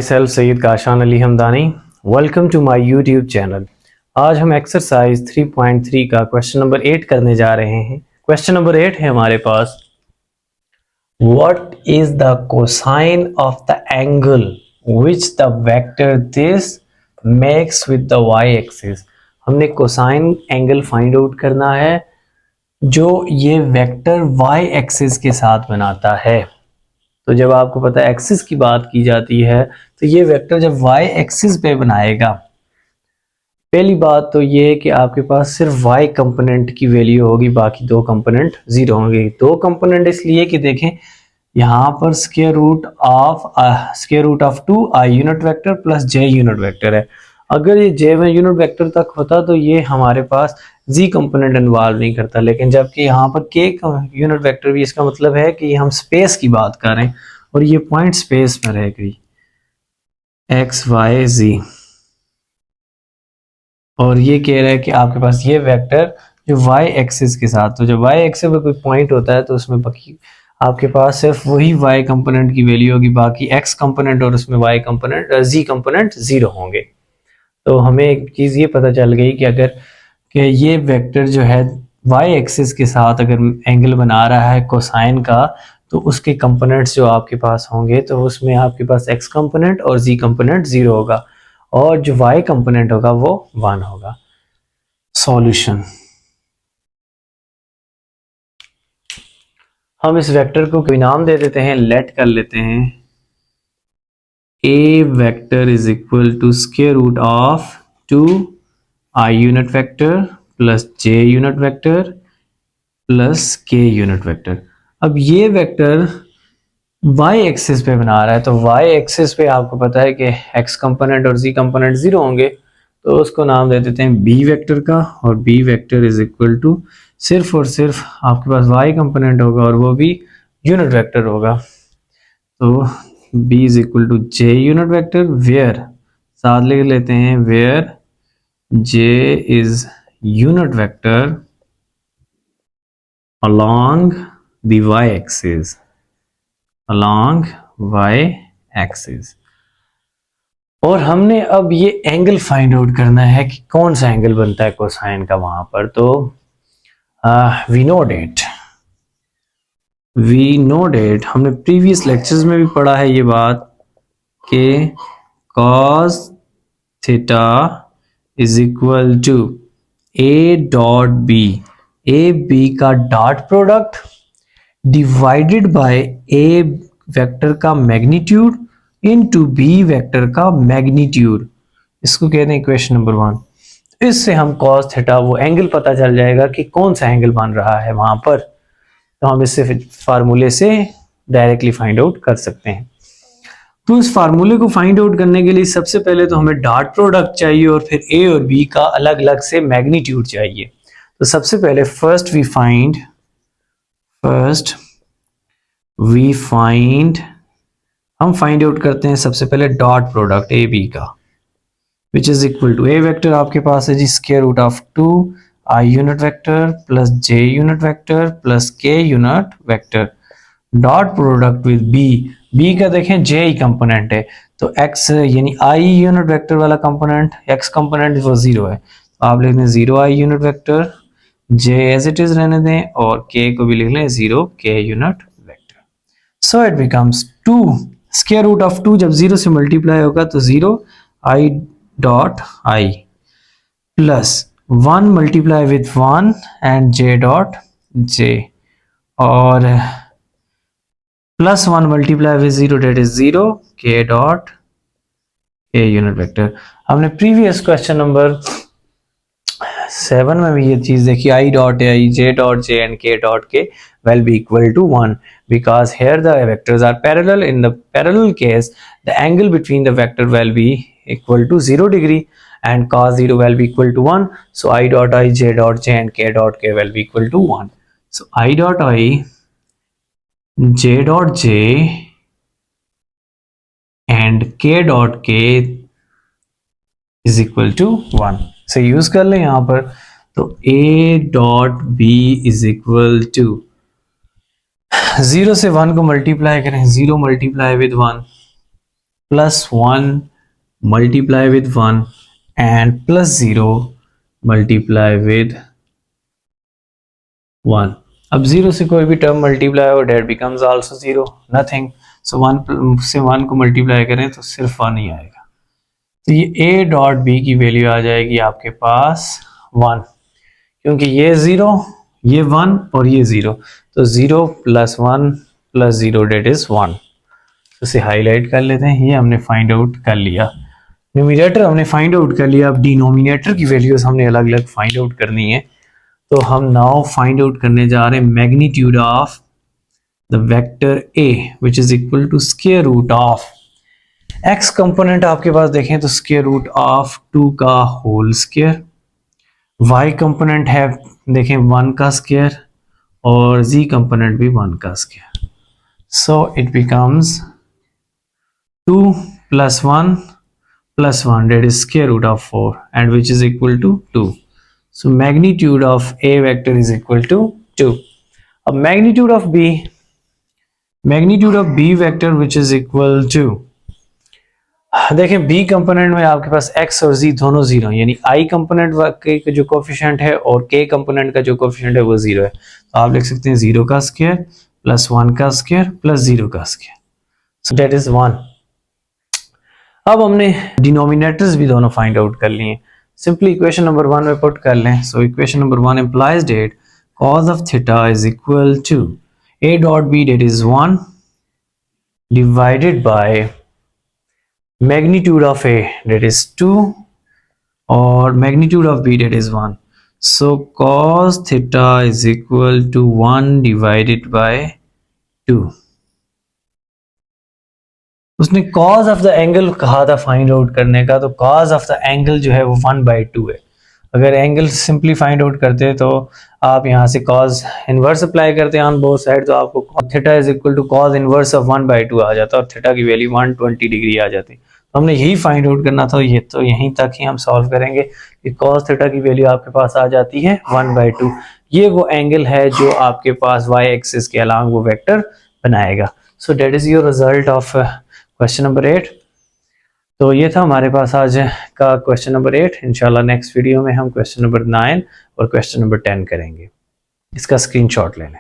Self Syed Kashan Ali Hamdani. Welcome to my YouTube channel. आज हम exercise 3.3 का क्वेश्चन नंबर 8 करने जा रहे हैं। क्वेश्चन नंबर 8 है हमारे पास, what is the cosine of the angle which the vector this makes with the Y axis. हमने कोसाइन एंगल फाइंड आउट करना है जो ये वेक्टर वाई एक्सिस के साथ बनाता है। तो जब आपको पता है एक्सिस की बात की जाती है तो ये वेक्टर जब वाई एक्सिस पे बनाएगा, पहली बात तो ये है कि आपके पास सिर्फ वाई कंपोनेंट की वैल्यू होगी, बाकी दो कंपोनेंट जीरो होंगे। दो कंपोनेंट इसलिए कि देखें यहाँ पर square root of 2 I unit vector plus J unit vector है। अगर ये जे यूनिट वेक्टर तक होता तो ये हमारे पास जी कंपोनेंट इन्वॉल्व नहीं करता, लेकिन जबकि यहाँ पर के यूनिट वेक्टर भी, इसका मतलब है कि हम स्पेस की बात कर रहे हैं और ये पॉइंट स्पेस में रह गई एक्स वाई जी, और ये कह रहा है कि आपके पास ये वेक्टर जो वाई एक्सिस के साथ, तो जब वाई एक्सिस पे कोई पॉइंट होता है तो उसमें बाकी आपके पास सिर्फ वही वाई कंपोनेंट की वैल्यू होगी, बाकी एक्स कंपोनेंट और उसमें वाई कंपोनेंट जी कंपोनेंट जीरो होंगे। तो हमें एक चीज ये पता चल गई कि अगर कि ये वेक्टर जो है वाई एक्सिस के साथ अगर एंगल बना रहा है कोसाइन का, तो उसके कंपोनेंट्स जो आपके पास होंगे तो उसमें आपके पास एक्स कंपोनेंट और जी कंपोनेंट जीरो होगा और जो वाई कंपोनेंट होगा वो 1 होगा। सॉल्यूशन, हम इस वेक्टर को कोई नाम दे देते हैं, लेट कर लेते हैं A vector is equal to square root of 2 I unit vector plus J unit vector plus K unit vector. अब ये वेक्टर वाई एक्सिस पे बना रहा है, तो वाई एक्सिस पे आपको पता है कि एक्स कंपोनेंट और जी कंपोनेंट जीरो होंगे, तो उसको नाम दे देते हैं बी वेक्टर का, और B vector is equal to सिर्फ और सिर्फ आपके पास वाई कंपोनेंट होगा और वो भी यूनिट वेक्टर होगा, तो B is equal to J unit vector where, साथ लिख लेते हैं where J is unit vector along the y-axis, along y-axis। और हमने अब ये एंगल फाइंड आउट करना है कि कौन सा एंगल बनता है कोसाइन का वहां पर। तो वी नो डेट हमने प्रीवियस लेक्चर्स में भी पढ़ा है ये बात कि cos theta is equal to A dot B, A B का dot product divided by A vector का मैग्नीट्यूड इनटू बी वेक्टर का मैग्नीट्यूड, इसको कहते हैं इक्वेशन नंबर 1। इससे हम cos थीटा वो एंगल पता चल जाएगा कि कौन सा एंगल बन रहा है वहां पर, तो हम इससे फार्मूले से डायरेक्टली फाइंड आउट कर सकते हैं। तो इस फार्मूले को फाइंड आउट करने के लिए सबसे पहले तो हमें डॉट प्रोडक्ट चाहिए और फिर ए और बी का अलग अलग से मैग्नीट्यूड चाहिए। तो सबसे पहले फर्स्ट वी फाइंड हम फाइंड आउट करते हैं सबसे पहले डॉट प्रोडक्ट ए बी का, which is equal to A vector आपके पास है जी square root of 2 I unit vector plus J unit vector plus K unit vector, dot product with B का देखें जे ही कंपोनेंट है, तो एक्स यानी आई यूनिट वेक्टर वाला कंपोनेंट एक्स कंपोनेंट वो जीरो है, तो आप लिख दें 0 I unit vector, J as it is रहने दें और के को भी लिख लें 0 K unit vector. So it becomes 2 square root of 2 जब 0 से मल्टीप्लाई होगा तो 0 I dot I plus 1 multiply with 1 and J dot J, और plus 1 multiply with 0 that is 0 K dot K unit vector. हमने प्रीवियस क्वेश्चन नंबर 7 में भी ये चीज देखी, I dot I J dot J and K dot K will be equal to 1 because here the vectors are parallel. In the parallel case the angle between the vector will be equal to 0 degree and cos 0 will be equal to 1, so I dot I j dot j and k dot k will be equal to 1, so I dot I j dot j and k dot k is equal to 1 से use कर लें यहां पर, तो a dot b is equal to 0 से 1 को multiply करें, 0 multiply with 1 plus 1 multiply with 1 and plus 0 multiply with 1. अब 0 से कोई भी टर्म मल्टीप्लाई हो डेट बिकम्स आल्सो 0, नथिंग. सो 1 से 1 को मल्टीप्लाई करें तो सिर्फ 1 ही आएगा. तो ये a डॉट b की वैल्यू आ जाएगी आपके पास 1, क्योंकि ये 0, ये 1 और ये 0, तो 0 प्लस 1 प्लस 0 डेट इज 1. तो इसे हाईलाइट कर लेते हैं. ये हमने फाइंड आउट कर लिया. न्यूमरेटर हमने फाइंड आउट कर लिया. अब डिनोमिनेटर की वैल्यूज हमने अलग अलग फाइंड आउट करनी है. तो हम नाउ फाइंड आउट करने जा रहे हैं magnitude of the vector a which is equal to square root of x component आपके पास देखें तो स्क्वायर रूट ऑफ 2 का होल स्क्वायर, y कंपोनेंट है देखें 1 का स्क्वायर और z कंपोनेंट भी 1 का square. So it becomes 2 plus 1 plus 1 that is square root of 4 and which is equal to 2. So magnitude of a vector is equal to 2. अब magnitude of b vector which is equal to, देखें b component में आपके पास x और z दोनों 0 यानी i component का जो coefficient है और k कंपोनेंट का जो कोफिशिएंट है वो 0 है. तो आप लिख सकते हैं 0 का स्क्वायर प्लस 1 का स्क्वायर प्लस 0 का स्क्वायर. So that is 1. अब हमने डिनोमिनेटर्स भी दोनों फाइंड आउट कर लिए. सिंपली इक्वेशन नंबर 1 में पुट कर लें. So equation number 1 implies that cos of theta is equal to a dot b that is 1 divided by magnitude of a that is 2 or magnitude of b that is 1. So cos theta is equal to 1 divided by 2. उसने cause of the angle कहा था find out करने का, तो cause of the angle जो है वो 1/2 है. अगर एंगल सिंपली फाइंड आउट करते तो आप यहाँ से कॉज इनवर्स अप्लाई करते हैं ऑन बोथ साइड, तो आपको theta is equal to cos inverse of 1/2 आ जाता और थीटा की वैल्यू 120 डिग्री आ जाती. तो हमने यही फाइंड आउट करना था. ये तो यहीं तक ही हम सॉल्व करेंगे कि कॉज थीटा की वैल्यू आपके पास आ जाती है 1/2. ये वो एंगल है जो आपके पास वाई एक्सिस के अलांग वो वेक्टर बनाएगा. So that is your result of question number 8. तो ये था हमारे पास आज का क्वेश्चन नंबर 8. इंशाल्लाह नेक्स्ट वीडियो में हम क्वेश्चन नंबर 9 और क्वेश्चन नंबर 10 करेंगे. इसका स्क्रीनशॉट ले लें.